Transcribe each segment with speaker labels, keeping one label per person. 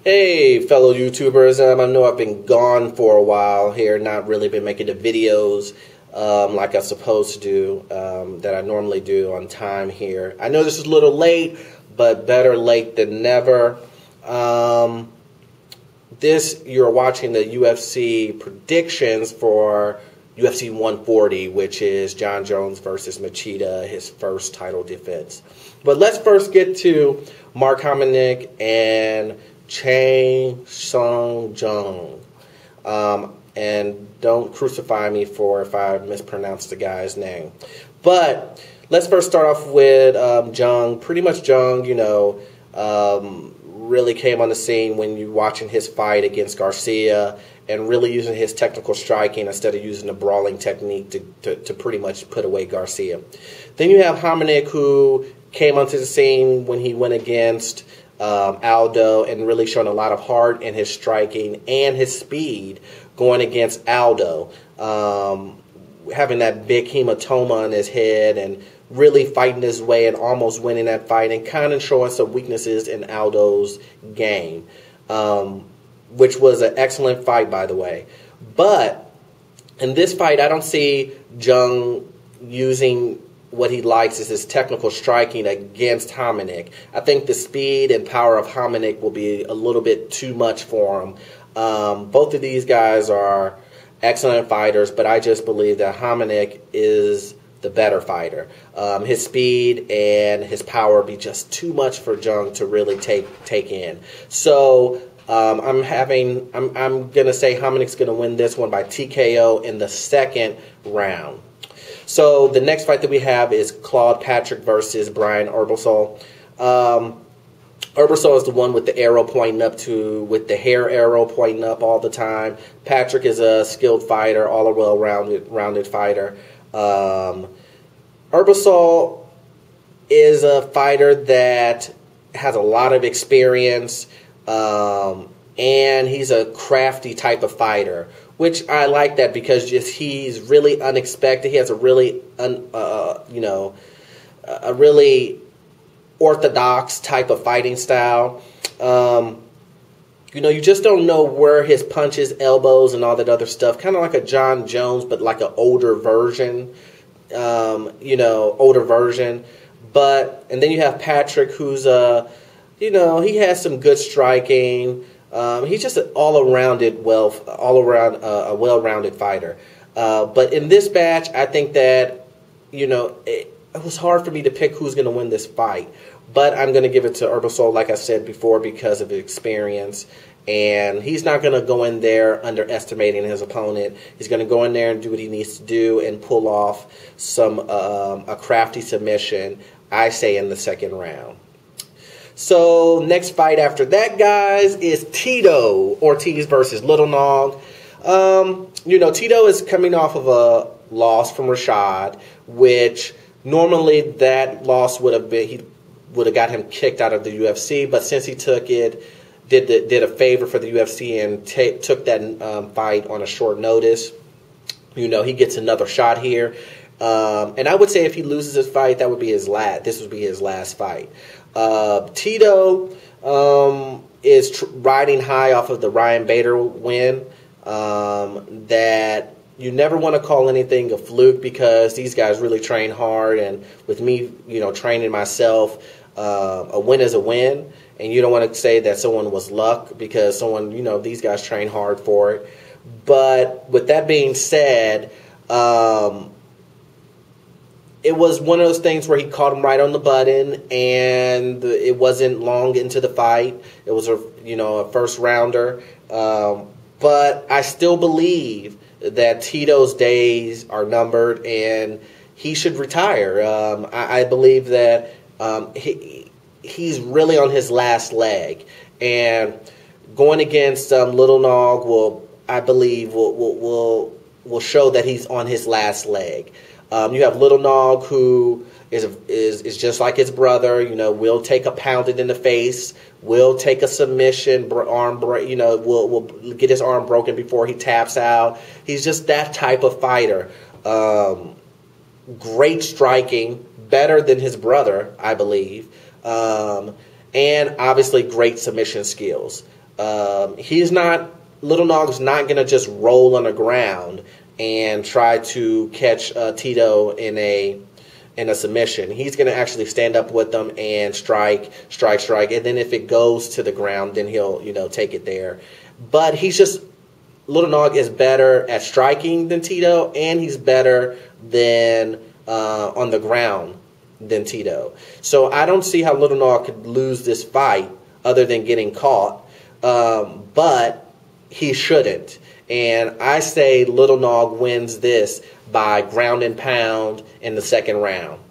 Speaker 1: Hey, fellow YouTubers. I know I've been gone for a while here, not really been making the videos like I'm supposed to do, that I normally do on time here. I know this is a little late, but better late than never. You're watching the UFC predictions for UFC 140, which is Jon Jones versus Machida, his first title defense. But let's first get to Mark Hominick and Chae Sung Jung. And don't crucify me for if I mispronounced the guy's name. But let's first start off with Jung. Pretty much Jung, really came on the scene when you're watching his fight against Garcia and really using his technical striking instead of using the brawling technique to pretty much put away Garcia. Then you have Hominick, who came onto the scene when he went against Aldo and really showing a lot of heart in his striking and his speed going against Aldo, having that big hematoma on his head and really fighting his way and almost winning that fight and kind of showing some weaknesses in Aldo's game, which was an excellent fight, by the way. But in this fight, I don't see Jung using what he likes is his technical striking against Hominick. I think the speed and power of Hominick will be a little bit too much for him. Both of these guys are excellent fighters, but I just believe that Hominick is the better fighter. His speed and his power be just too much for Jung to really take in. So I'm gonna say Hominick's gonna win this one by TKO in the second round. So the next fight that we have is Claude Patrick versus Brian Herbisol. Herbisol is the one with the arrow pointing up with the hair arrow pointing up all the time. Patrick is a skilled fighter, all a well-rounded fighter. Herbisol is a fighter that has a lot of experience, and he's a crafty type of fighter, which I like that because he's really unexpected. He has a really a really orthodox type of fighting style. You just don't know where his punches, elbows, and all that other stuff. Kind of like a Jon Jones, but like an older version. Older version. And then you have Patrick, who's he has some good striking. He's just an a well-rounded fighter. But in this match, I think that it was hard for me to pick who's going to win this fight. But I'm going to give it to Herbisol, like I said before, because of his experience. And he's not going to go in there underestimating his opponent. He's going to go in there and do what he needs to do and pull off a crafty submission, I say, in the second round. So next fight after that, guys, is Tito Ortiz versus Little Nog. Tito is coming off of a loss from Rashad, which normally that loss would have got him kicked out of the UFC. But since he took it, did a favor for the UFC and took that fight on a short notice, he gets another shot here. And I would say if he loses this fight, that would be his last. This would be his last fight. Tito is riding high off of the Ryan Bader win. That you never want to call anything a fluke because these guys really train hard. And with me, training myself, a win is a win. And you don't want to say that someone was luck because these guys train hard for it. But with that being said, it was one of those things where he caught him right on the button, and it wasn't long into the fight. It was a first rounder, but I still believe that Tito's days are numbered, and he should retire. I believe that he's really on his last leg, and going against Little Nog will show that he's on his last leg. You have Little Nog, who is just like his brother. Will take a pounded in the face, will take a submission, will get his arm broken before he taps out. He's just that type of fighter. Great striking, better than his brother, I believe, and obviously great submission skills. Little Nog's not going to just roll on the ground and try to catch Tito in a submission. He's going to actually stand up with them and strike, and then if it goes to the ground, then he'll take it there. But Little Nog is better at striking than Tito, and he's better than on the ground than Tito. So I don't see how Little Nog could lose this fight other than getting caught, but he shouldn't. And I say Little Nog wins this by ground and pound in the second round.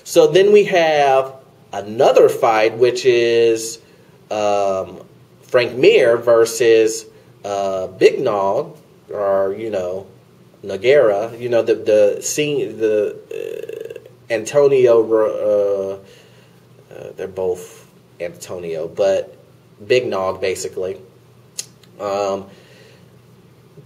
Speaker 1: So then we have another fight, which is Frank Mir versus Big Nog, or Nogueira. Antonio. They're both Antonio, but Big Nog basically.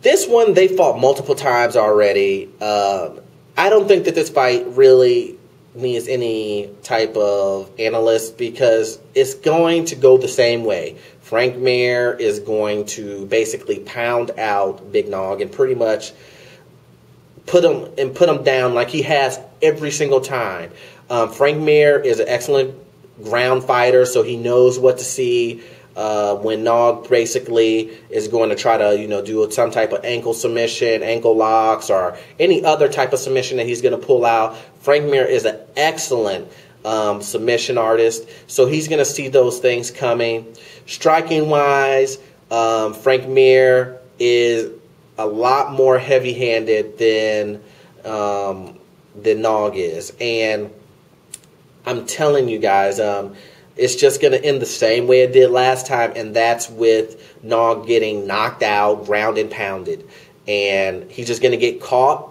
Speaker 1: This one, they fought multiple times already. I don't think that this fight really needs any type of analyst because it's going to go the same way. Frank Mir is going to basically pound out Big Nog and pretty much put him down like he has every single time. Frank Mir is an excellent ground fighter, so he knows what to see. When Nog basically is going to try to, do some type of ankle submission, ankle locks, or any other type of submission that he's going to pull out. Frank Mir is an excellent submission artist, so he's going to see those things coming. Striking-wise, Frank Mir is a lot more heavy-handed than Nog is. And I'm telling you guys, it's just going to end the same way it did last time, and that's with Nog getting knocked out, ground and pounded. And he's just going to get caught,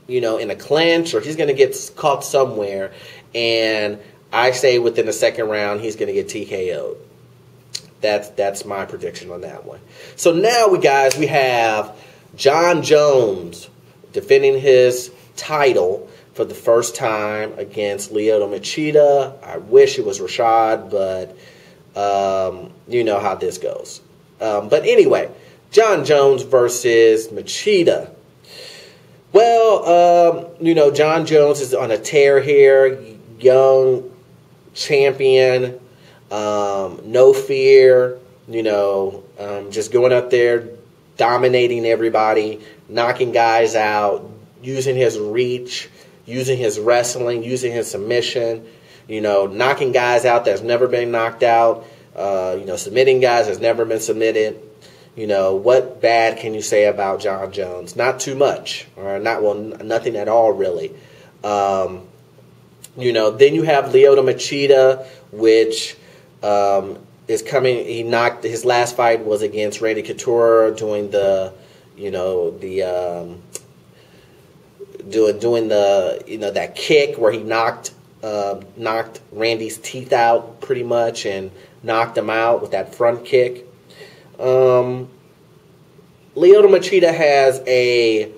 Speaker 1: in a clinch, or he's going to get caught somewhere. And I say within the second round, he's going to get TKO'd. That's my prediction on that one. So now, we have John Jones defending his title for the first time against Lyoto Machida. I wish it was Rashad, but you know how this goes. But anyway, John Jones versus Machida. Well, John Jones is on a tear here. Young champion, no fear, just going up there, dominating everybody, knocking guys out, using his reach, using his wrestling, using his submission, knocking guys out that's never been knocked out, submitting guys that's never been submitted. What bad can you say about John Jones? Not too much, or nothing at all, really. Then you have Lyoto Machida, which is coming. His last fight was against Randy Couture, doing that kick where he knocked Randy's teeth out pretty much and knocked him out with that front kick. Lyoto Machida has a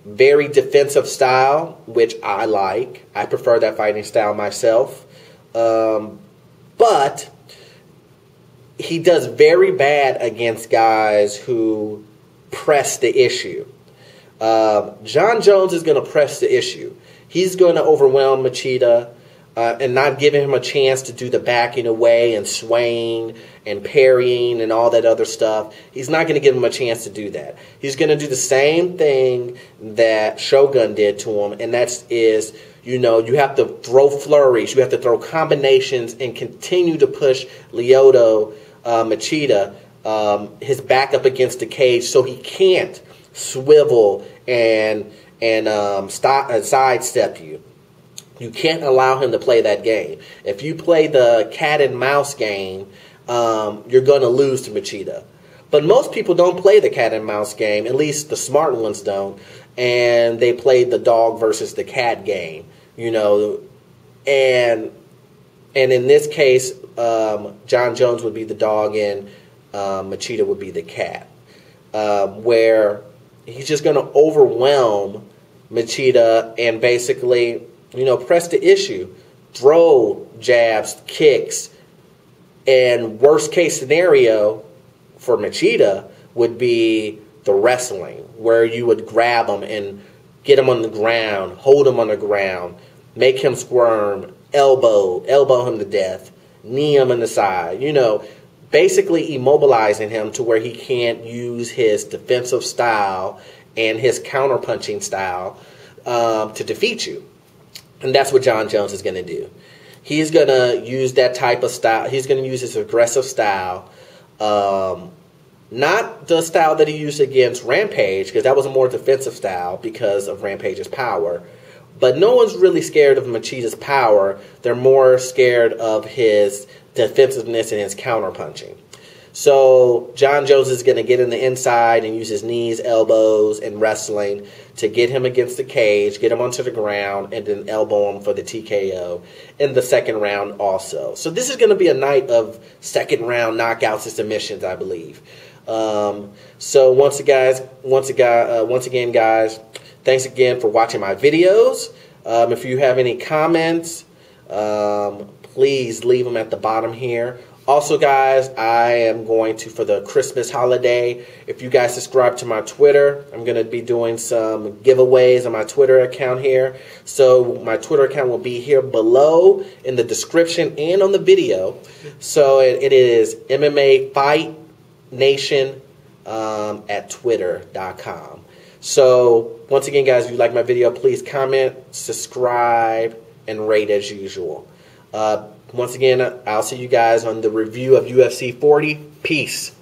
Speaker 1: very defensive style, which I like. I prefer that fighting style myself. But he does very bad against guys who press the issue. John Jones is going to press the issue. He's going to overwhelm Machida and not giving him a chance to do the backing away and swaying and parrying and all that other stuff. He's not going to give him a chance to do that. He's going to do the same thing that Shogun did to him, and you have to throw flurries, you have to throw combinations and continue to push Lyoto Machida, his back up against the cage so he can't swivel and sidestep you. You can't allow him to play that game. If you play the cat and mouse game, you're going to lose to Machida. But most people don't play the cat and mouse game, at least the smart ones don't, and they play the dog versus the cat game, and in this case, John Jones would be the dog and Machida would be the cat, where he's just going to overwhelm Machida and basically, press the issue, throw jabs, kicks, And worst case scenario for Machida would be the wrestling, where you would grab him and get him on the ground, hold him on the ground, make him squirm, elbow him to death, knee him in the side, basically immobilizing him to where he can't use his defensive style and his counterpunching style to defeat you. And that's what Jon Jones is going to do. He's going to use that type of style. He's going to use his aggressive style. Not the style that he used against Rampage, because that was a more defensive style because of Rampage's power. But no one's really scared of Machida's power. They're more scared of his defensiveness and his counterpunching. So Jon Jones is going to get in the inside and use his knees, elbows, and wrestling to get him against the cage, get him onto the ground, and then elbow him for the TKO in the second round also. So this is going to be a night of second round knockouts and submissions, I believe. So once again, guys, thanks again for watching my videos. If you have any comments, please leave them at the bottom here. Also, guys, I am going to, for the Christmas holiday, if you guys subscribe to my Twitter, I'm going to be doing some giveaways on my Twitter account here. So my Twitter account will be here below in the description and on the video. So it is MMA Fight Nation at twitter.com. So once again, guys, if you like my video, please comment, subscribe, and rate as usual. Once again, I'll see you guys on the review of UFC 40. Peace.